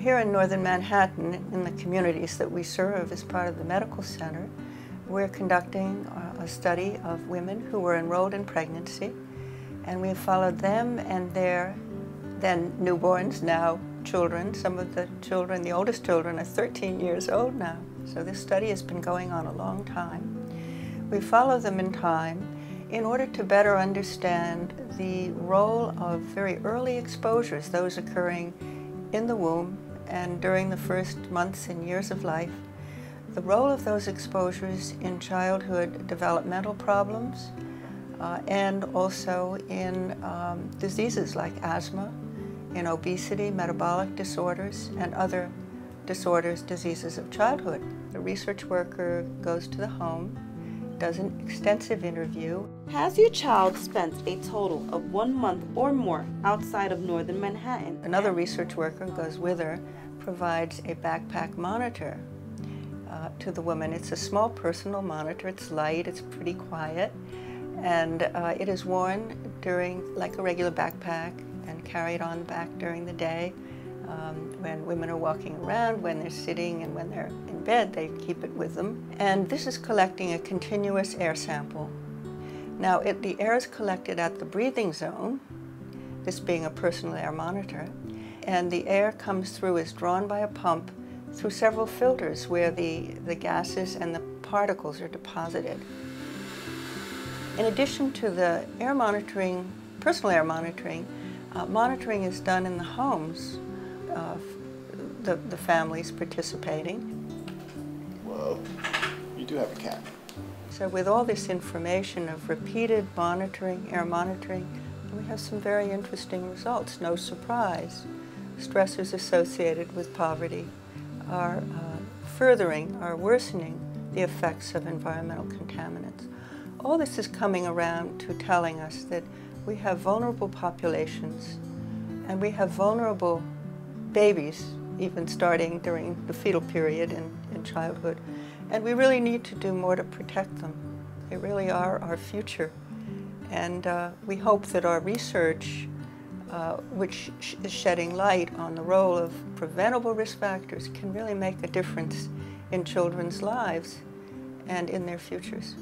here in northern Manhattan, in the communities that we serve as part of the medical center, we're conducting a study of women who were enrolled in pregnancy, and we've followed them and their then newborns, now children. Some of the children, the oldest children, are 13 years old now. So this study has been going on a long time. We follow them in time in order to better understand the role of very early exposures, those occurring in the womb and during the first months and years of life, the role of those exposures in childhood developmental problems and also in diseases like asthma, in obesity, metabolic disorders, and other disorders, diseases of childhood. The research worker goes to the home, does an extensive interview. Has your child spent a total of 1 month or more outside of northern Manhattan? Another research worker goes with her, provides a backpack monitor to the woman. It's a small personal monitor, it's light, it's pretty quiet, and it is worn during, like a regular backpack, and carried on back during the day. When women are walking around, when they're sitting, and when they're in bed, they keep it with them. And this is collecting a continuous air sample. Now, the air is collected at the breathing zone, this being a personal air monitor, and the air comes through, is drawn by a pump through several filters where the gases and the particles are deposited. In addition to the air monitoring, personal air monitoring, monitoring is done in the homes of the families participating. Whoa, you do have a cat. So with all this information of repeated monitoring, air monitoring, we have some very interesting results. No surprise. Stressors associated with poverty are worsening the effects of environmental contaminants. All this is coming around to telling us that we have vulnerable populations, and we have vulnerable babies, even starting during the fetal period in childhood. And we really need to do more to protect them. They really are our future. And we hope that our research, which is shedding light on the role of preventable risk factors, can really make a difference in children's lives and in their futures.